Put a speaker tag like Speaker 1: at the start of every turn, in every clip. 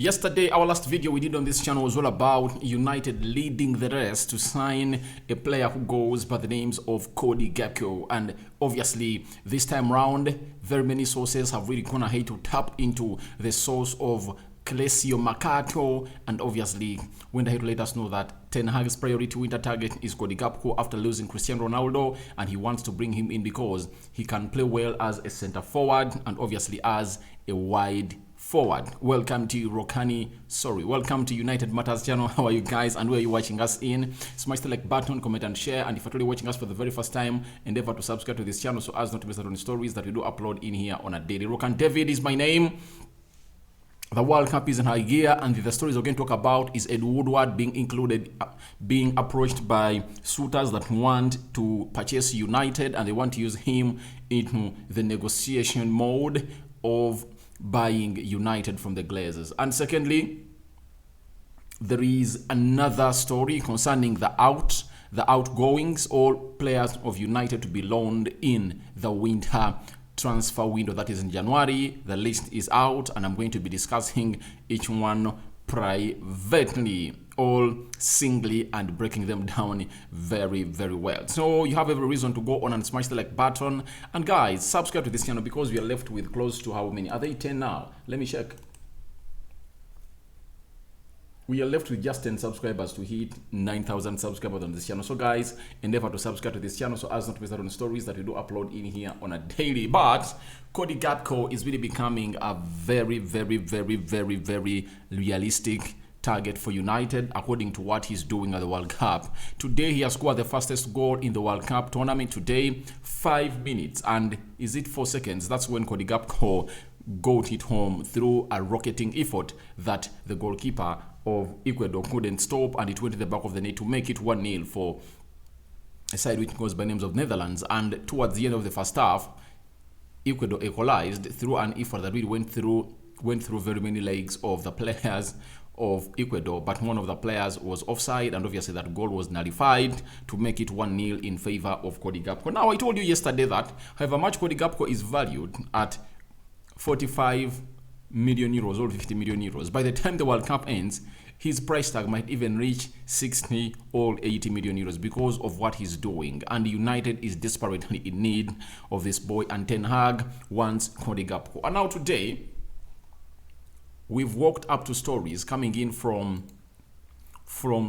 Speaker 1: Yesterday, our last video we did on this channel was all about United leading the race to sign a player who goes by the names of Cody Gakpo. And obviously, this time round, very many sources have really gone ahead to tap into the source of Clesio Mercato, and obviously went ahead to let us know that Ten Hag's priority winter target is Cody Gakpo after losing Cristiano Ronaldo, and he wants to bring him in because he can play well as a center forward and obviously as a wide forward. Welcome to United Matters channel. How are you guys and where are you watching us in? Smash the like button, comment and share, and if you're watching us for the very first time, endeavor to subscribe to this channel so as not to miss out on stories that we do upload in here on a daily. Rokan David is my name. The World Cup is in high gear, and the stories we're going to talk about is Ed Woodward being approached by suitors that want to purchase United, and they want to use him into the negotiation mode of buying United from the Glazers. And secondly, there is another story concerning the outgoings, all players of United to be loaned in the winter transfer window that is in January. The list is out and I'm going to be discussing each one privately, all singly, and breaking them down very well. So you have every reason to go on and smash the like button, and guys, subscribe to this channel because we are left with close to how many? Are they 10 now? Let me check. We are left with just 10 subscribers to hit 9,000 subscribers on this channel. So guys, endeavor to subscribe to this channel so as not to miss out on stories that we do upload in here on a daily. But Cody Gakpo is really becoming a very realistic target for United according to what he's doing at the World Cup. Today he has scored the fastest goal in the World Cup tournament today, 5 minutes and is it 4 seconds? That's when Cody Gakpo got it home through a rocketing effort that the goalkeeper of Ecuador couldn't stop, and it went to the back of the net to make it 1-0 for a side which goes by names of Netherlands. And towards the end of the first half, Ecuador equalized through an effort that really went through very many legs of the players of Ecuador, but one of the players was offside, and obviously that goal was nullified to make it 1-0 in favor of Cody Gakpo. Now, I told you yesterday that however much Cody Gakpo is valued at 45 million euros or 50 million euros, by the time the World Cup ends, his price tag might even reach 60 or 80 million euros because of what he's doing. And United is desperately in need of this boy, and Ten Hag wants Cody Gakpo. And now today, we've walked up to stories coming in from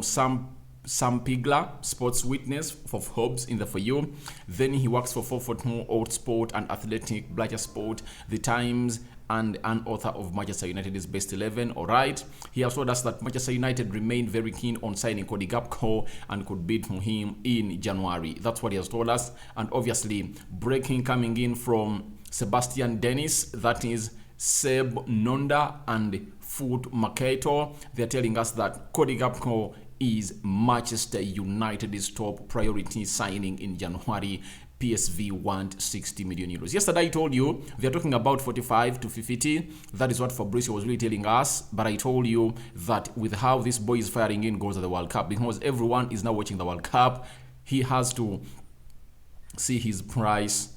Speaker 1: Sam Pigler, sports witness for Forbes in the For You. Then he works for 442 Old Sport and Athletic, Blatter Sport, The Times, and an author of Manchester United's Best 11. All right. He has told us that Manchester United remained very keen on signing Cody Gakpo and could bid for him in January. That's what he has told us. And obviously, breaking coming in from Sebastian Dennis, that is Seb Nonda and Foot Mercato. They're telling us that Cody Gakpo is Manchester United's top priority signing in January. PSV want 60 million euros. Yesterday I told you they're talking about 45 to 50. That is what Fabrizio was really telling us. But I told you that with how this boy is firing in goals at the World Cup, because everyone is now watching the World Cup, he has to see his price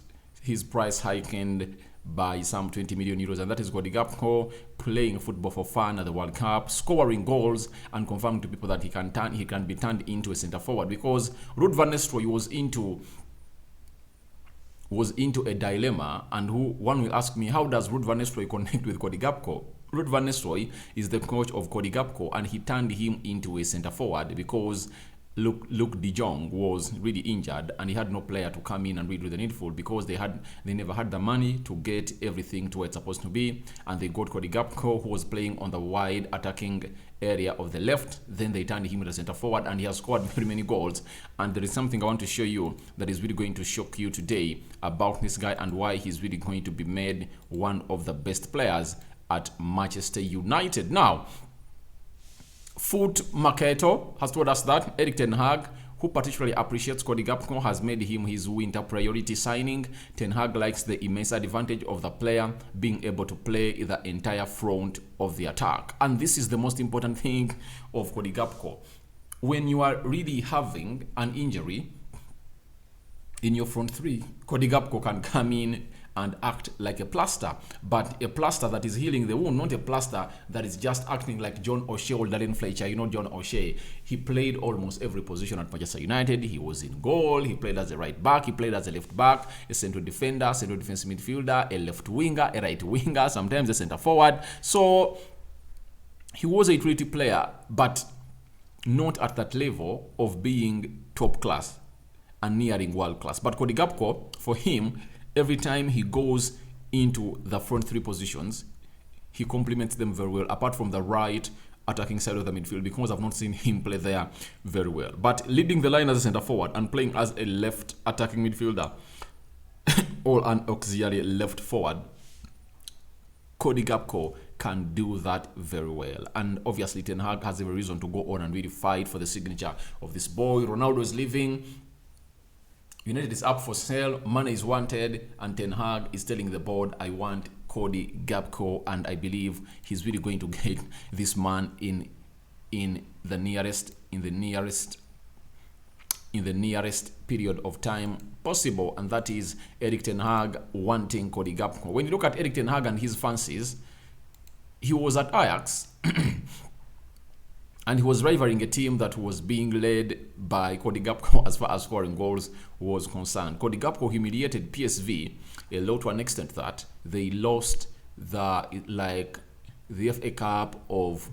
Speaker 1: hiking by some 20 million euros, and that is Cody Gakpo playing football for fun at the World Cup, scoring goals, and confirming to people that he can be turned into a center forward, because Ruud van Nistelrooy was into a dilemma, and one will ask me, how does Ruud van Nistelrooy connect with Cody Gakpo? Ruud van Nistelrooy is the coach of Cody Gakpo, and he turned him into a center forward because Luke de Jong was really injured, and he had no player to come in and redo the needful because they never had the money to get everything to where it's supposed to be, and they got Cody Gakpo, who was playing on the wide attacking area of the left. Then they turned him into center forward, and he has scored very many goals. And there is something I want to show you that is really going to shock you today about this guy and why he's really going to be made one of the best players at Manchester United. Now, Foot Mercato has told us that Erik Ten Hag, who particularly appreciates Cody Gakpo, has made him his winter priority signing. Ten Hag likes the immense advantage of the player being able to play the entire front of the attack. And this is the most important thing of Cody Gakpo. When you are really having an injury in your front three, Cody Gakpo can come in and act like a plaster, but a plaster that is healing the wound, not a plaster that is just acting like John O'Shea or Darren Fletcher. You know John O'Shea, he played almost every position at Manchester United. He was in goal, he played as a right back, he played as a left back, a central defender, central defensive midfielder, a left winger, a right winger, sometimes a center forward. So he was a quality player, but not at that level of being top class and nearing world class. But Cody Gakpo, for him, every time he goes into the front three positions, he complements them very well, apart from the right attacking side of the midfield, because I've not seen him play there very well. But leading the line as a centre forward and playing as a left attacking midfielder or an auxiliary left forward, Cody Gakpo can do that very well. And obviously Ten Hag has every reason to go on and really fight for the signature of this boy. Ronaldo is leaving, United is up for sale, money is wanted, and Ten Hag is telling the board, I want Cody Gakpo, and I believe he's really going to get this man in the nearest period of time possible, and that is Erik Ten Hag wanting Cody Gakpo. When you look at Erik Ten Hag and his fancies, he was at Ajax and he was rivaling a team that was being led by Cody Gakpo as far as scoring goals was concerned. Cody Gakpo humiliated PSV a lot, to an extent that they lost the FA Cup of,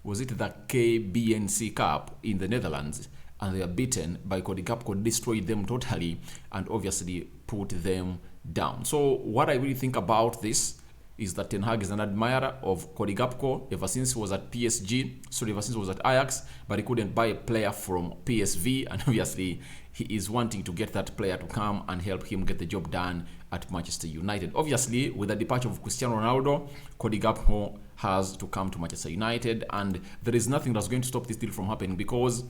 Speaker 1: was it the KBNC Cup in the Netherlands, and they are beaten by Cody Gakpo, destroyed them totally, and obviously put them down. So what I really think about this is that Ten Hag is an admirer of Cody Gakpo ever since he was at ever since he was at Ajax, but he couldn't buy a player from PSV, and obviously he is wanting to get that player to come and help him get the job done at Manchester United. Obviously, with the departure of Cristiano Ronaldo, Cody Gakpo has to come to Manchester United, and there is nothing that's going to stop this deal from happening, because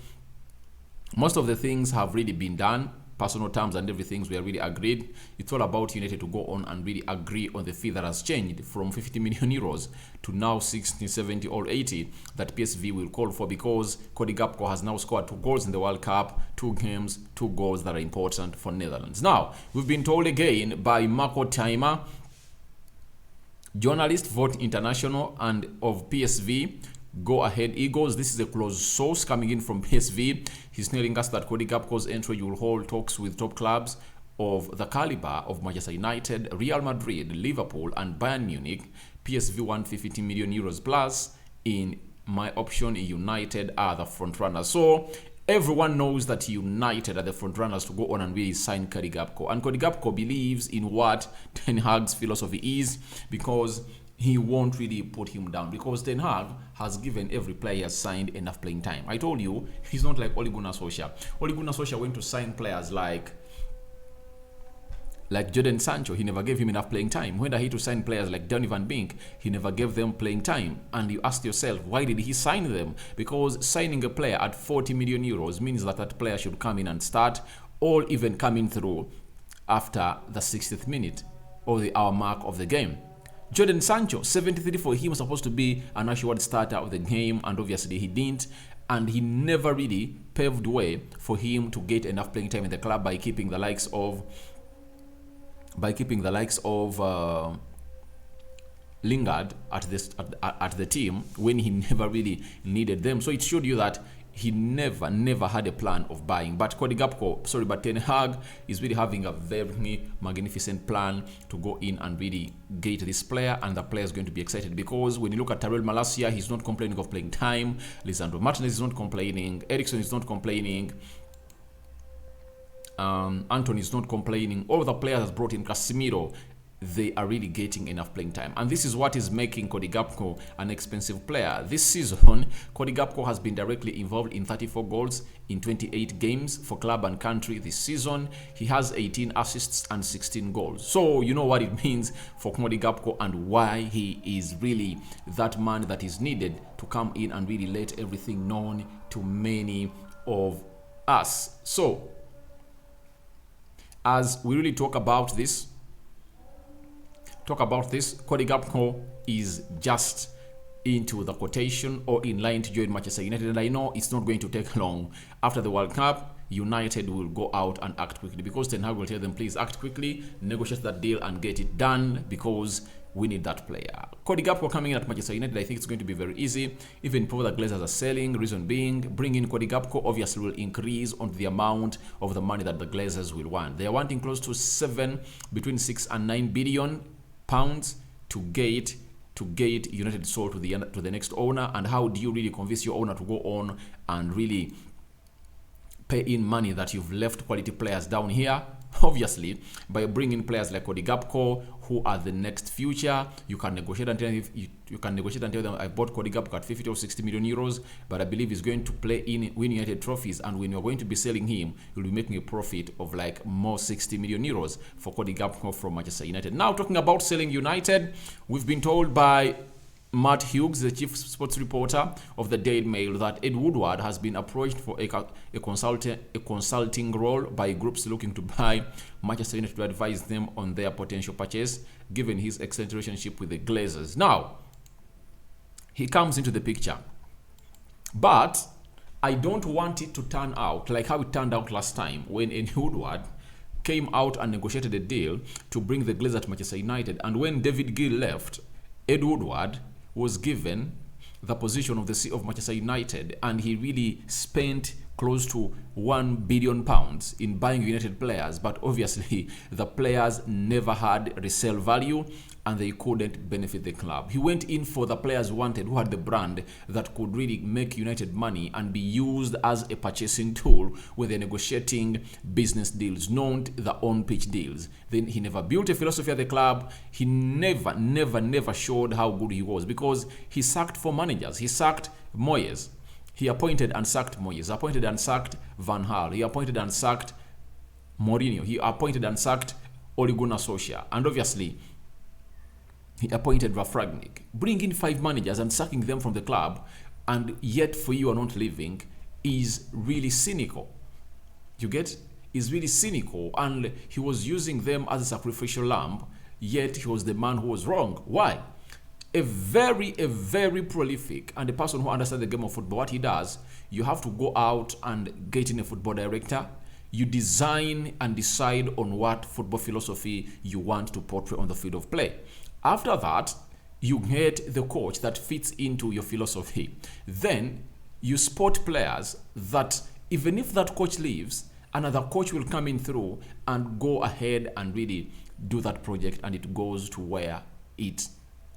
Speaker 1: most of the things have really been done. Personal terms and everything we are really agreed. It's all about United to go on and really agree on the fee that has changed from 50 million euros to now 60, 70 or 80 that PSV will call for, because Cody Gakpo has now scored 2 goals in the World Cup, 2 games, 2 goals that are important for Netherlands. Now, we've been told again by Marco Timer, journalist, Vote International, and of PSV, Go Ahead Eagles. This is a close source coming in from PSV. He's telling us that Cody Gakpo's entry will hold talks with top clubs of the caliber of Manchester United, Real Madrid, Liverpool, and Bayern Munich. PSV want 50 million euros plus. In my option, United are the front runners. So everyone knows that United are the front runners to go on and really sign Cody Gakpo. And Cody Gakpo believes in what Ten Hag's philosophy is, because he won't really put him down, because Ten Hag has given every player signed enough playing time. I told you, he's not like Ole Gunnar Solskjaer. Ole Gunnar Solskjaer went to sign players like Jadon Sancho. He never gave him enough playing time. When he to sign players like Donny van Beek, he never gave them playing time. And you ask yourself, why did he sign them? Because signing a player at 40 million euros means that that player should come in and start, or even come in through after the 60th minute or the hour mark of the game. Jadon Sancho, 73 for him, was supposed to be an assured starter of the game, and obviously he didn't, and he never really paved way for him to get enough playing time in the club by keeping the likes of Lingard at the team when he never really needed them. So it showed you that he never had a plan of buying. But Ten Hag is really having a very magnificent plan to go in and really get this player, and the player is going to be excited, because when you look at Tyrell Malacia, he's not complaining of playing time. Lisandro Martinez is not complaining. Eriksen is not complaining. Anthony is not complaining. All the players has brought in, Casemiro, they are really getting enough playing time, and this is what is making Cody Gakpo an expensive player. This season, Cody Gakpo has been directly involved in 34 goals in 28 games for club and country this season. He has 18 assists and 16 goals. So you know what it means for Cody Gakpo, and why he is really that man that is needed to come in and really let everything known to many of us. So as we really talk about this, Cody Gakpo is just into the quotation or in line to join Manchester United. And I know it's not going to take long. After the World Cup, United will go out and act quickly, because Ten Hag will tell them, please act quickly, negotiate that deal and get it done, because we need that player. Cody Gakpo coming in at Manchester United, I think it's going to be very easy. Even before the Glazers are selling, reason being, bringing Cody Gakpo obviously will increase on the amount of the money that the Glazers will want. They are wanting close to between 6 and 9 billion pounds to get United sold to the next owner. And how do you really convince your owner to go on and really pay in money that you've left quality players down here? Obviously, by bringing players like Cody Gakpo, who are the next future. You can negotiate and tell them, I bought Cody Gakpo at 50 or 60 million euros, but I believe he's going to play in win United trophies, and when you're going to be selling him, you'll be making a profit of like more 60 million euros for Cody Gakpo from Manchester United. Now, talking about selling United, we've been told by Matt Hughes, the chief sports reporter of the Daily Mail, that Ed Woodward has been approached for a consulting role by groups looking to buy Manchester United to advise them on their potential purchase, given his excellent relationship with the Glazers. Now, he comes into the picture, but I don't want it to turn out like how it turned out last time when Ed Woodward came out and negotiated a deal to bring the Glazers to Manchester United, and when David Gill left, Ed Woodward was given the position of the CEO of Manchester United, and he really spent close to £1 billion in buying United players, but obviously the players never had resale value and they couldn't benefit the club. He went in for the players wanted, who had the brand that could really make United money and be used as a purchasing tool when they're negotiating business deals, not the on-pitch deals. Then he never built a philosophy at the club. He never showed how good he was, because he sacked 4 managers. He sacked Moyes. He appointed and sacked Moyes. Appointed and sacked Van Gaal. He appointed and sacked Mourinho. He appointed and sacked Ole Gunnar Solskjaer. And obviously, he appointed Rafragnik. Bringing 5 managers and sacking them from the club, and yet for you are not leaving, is really cynical. You get? Is really cynical, and he was using them as a sacrificial lamb, yet he was the man who was wrong. Why? A very prolific and a person who understands the game of football, what he does, you have to go out and get in a football director. You design and decide on what football philosophy you want to portray on the field of play. After that, you get the coach that fits into your philosophy. Then you spot players that even if that coach leaves, another coach will come in through and go ahead and really do that project, and it goes to where it's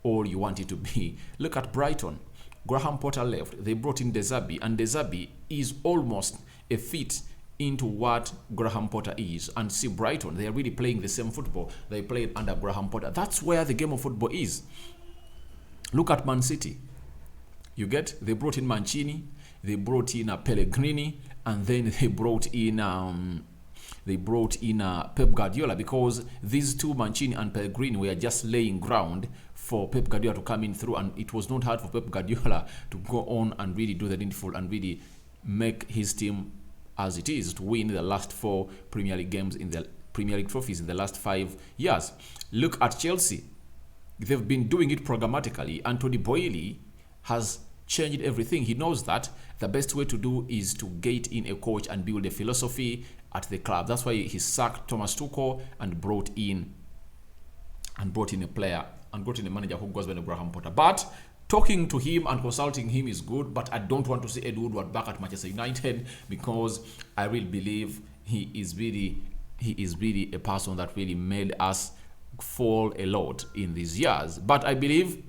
Speaker 1: all you want it to be. Look at Brighton. Graham Potter left. They brought in De Zerbi, and De Zerbi is almost a fit into what Graham Potter is. And see, Brighton, they are really playing the same football they played under Graham Potter. That's where the game of football is. Look at Man City. You get? They brought in Mancini, they brought in Pellegrini, and then they brought in Pep Guardiola, because these two, Mancini and Pellegrini, were just laying ground for Pep Guardiola to come in through, and it was not hard for Pep Guardiola to go on and really do the needful and really make his team as it is, to win the last 4 Premier League games in the Premier League trophies in the last 5 years. Look at Chelsea. They've been doing it programmatically. Anthony Boyle has changed everything. He knows that the best way to do is to get in a coach and build a philosophy at the club. That's why he sacked Thomas Tuchel and brought in a player and brought in a manager who goes by Graham Potter. But talking to him and consulting him is good, but I don't want to see Ed Woodward back at Manchester United, because I really believe he is really a person that really made us fall a lot in these years. But I believe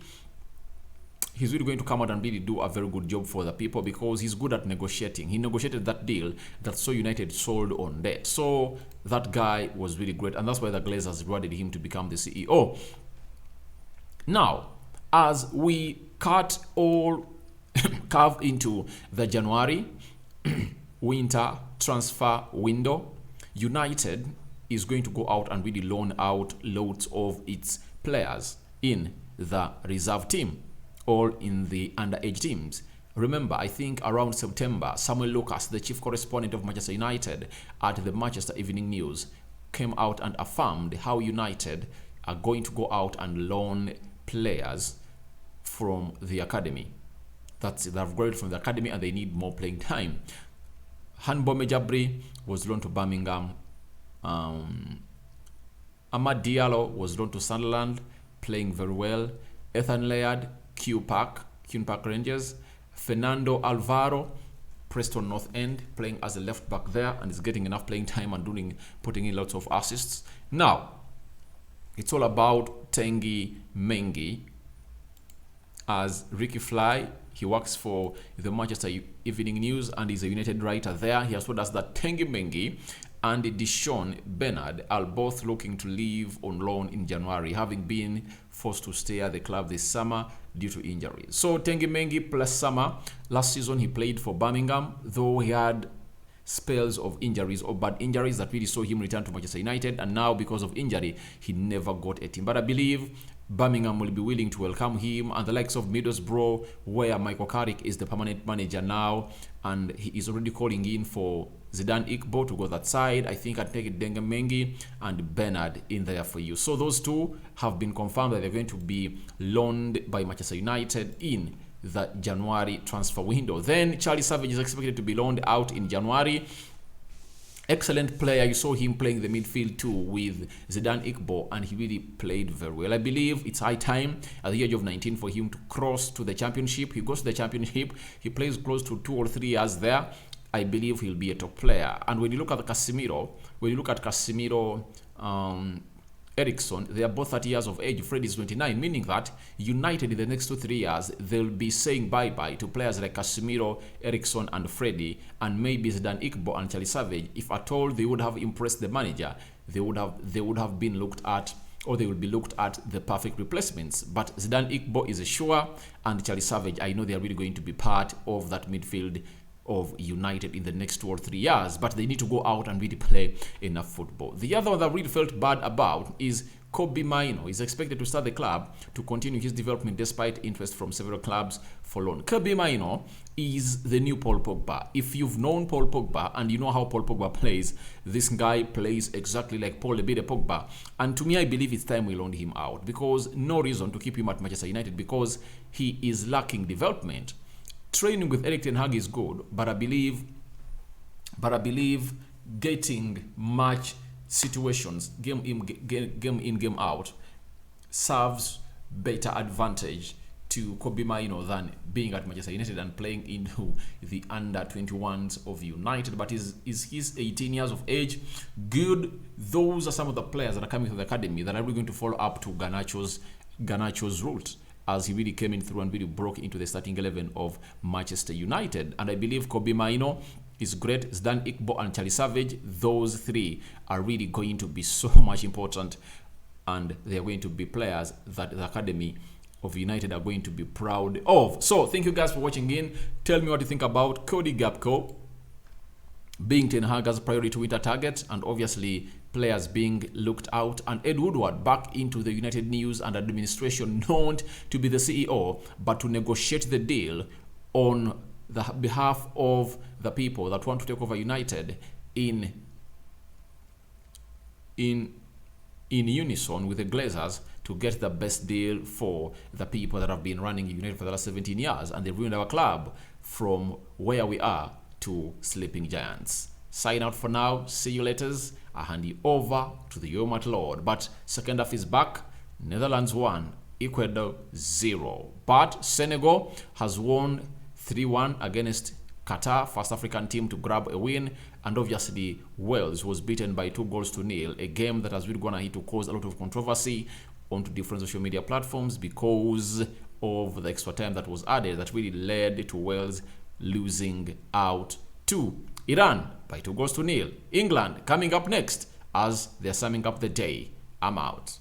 Speaker 1: he's really going to come out and really do a very good job for the people, because he's good at negotiating. He negotiated that deal that saw United sold on debt. So that guy was really great, and that's why the Glazers rewarded him to become the CEO. Now, as we carve into the January winter transfer window, United is going to go out and really loan out loads of its players in the reserve team or in the underage teams. Remember, I think around September, Samuel Lucas, the chief correspondent of Manchester United at the Manchester Evening News, came out and affirmed how United are going to go out and loan players from the academy. They've graduated from the academy and they need more playing time. Hanbome Jabri was loaned to Birmingham. Amad Diallo was loaned to Sunderland, playing very well. Ethan Laird, Queen Park Rangers. Fernando Alvaro, Preston North End, playing as a left back there and is getting enough playing time and putting in lots of assists. Now, it's all about Tengi Mengi as Ricky Fly. He works for the Manchester Evening News and is a United writer there. He has told us that Tengi Mengi and Dishon Bernard are both looking to leave on loan in January, having been forced to stay at the club this summer due to injuries. So Tengi Mengi plus summer. Last season he played for Birmingham, though he had spells of injuries or bad injuries that really saw him return to Manchester United, and now because of injury he never got a team. But I believe Birmingham will be willing to welcome him, and the likes of Middlesbrough, where Michael Carrick is the permanent manager now, and he is already calling in for Zidane Iqbo to go that side. I think I'd take it Tengi Mengi and Bernard in there for you. So those two have been confirmed that they're going to be loaned by Manchester United in the January transfer window. Then Charlie Savage is expected to be loaned out in January. Excellent player. You saw him playing the midfield too with Zidane Iqbo, and he really played very well. I believe it's high time at the age of 19 for him to cross to the championship. He goes to the championship, he plays close to 2 or 3 years there. I believe he'll be a top player. And when you look at Casemiro, Ericsson, they are both 30 years of age. Fred is 29, meaning that United in the next 2-3 years, they'll be saying bye-bye to players like Casemiro, Ericsson and Freddy, and maybe Zidane Iqbo and Charlie Savage. If at all they would have impressed the manager, they would have been looked at, or they will be looked at the perfect replacements. But Zidane Iqbo is a sure, and Charlie Savage, I know they are really going to be part of that midfield of United in the next 2 or 3 years, but they need to go out and really play enough football. The other one that I really felt bad about is Kobbie Mainoo. He's expected to start the club to continue his development despite interest from several clubs for loan. Kobbie Mainoo is the new Paul Pogba. If you've known Paul Pogba and you know how Paul Pogba plays, this guy plays exactly like Paul Lebede Pogba. And to me, I believe it's time we loaned him out, because no reason to keep him at Manchester United because he is lacking development. Training with Erik ten Hag is good, but I believe getting match situations, game in, game out, serves better advantage to Kobbie Mainoo than being at Manchester United and playing into the under-21s of United. But is he's 18 years of age? Good. Those are some of the players that are coming to the academy that are really going to follow up to Garnacho's route, as he really came in through and really broke into the starting 11 of Manchester United. And I believe Kobbie Mainoo is great. Zidane Iqbo and Charlie Savage, those three are really going to be so much important, and they are going to be players that the academy of United are going to be proud of. So thank you guys for watching in. Tell me what you think about Cody Gakpo being Ten Hag's priority winter target, and obviously players being looked out, and Ed Woodward back into the United news and administration, known to be the CEO, but to negotiate the deal on the behalf of the people that want to take over United in unison with the Glazers to get the best deal for the people that have been running United for the last 17 years, and they've ruined our club from where we are to sleeping giants. Sign out for now. See you later. I hand you over to the Yomat Lord. But second half is back. Netherlands 1, Ecuador 0. But Senegal has won 3-1 against Qatar, first African team to grab a win. And obviously Wales was beaten by 2-0, a game that has really gone to cause a lot of controversy onto different social media platforms because of the extra time that was added that really led to Wales losing out to Iran by 2-0. England coming up next as they're summing up the day. I'm out.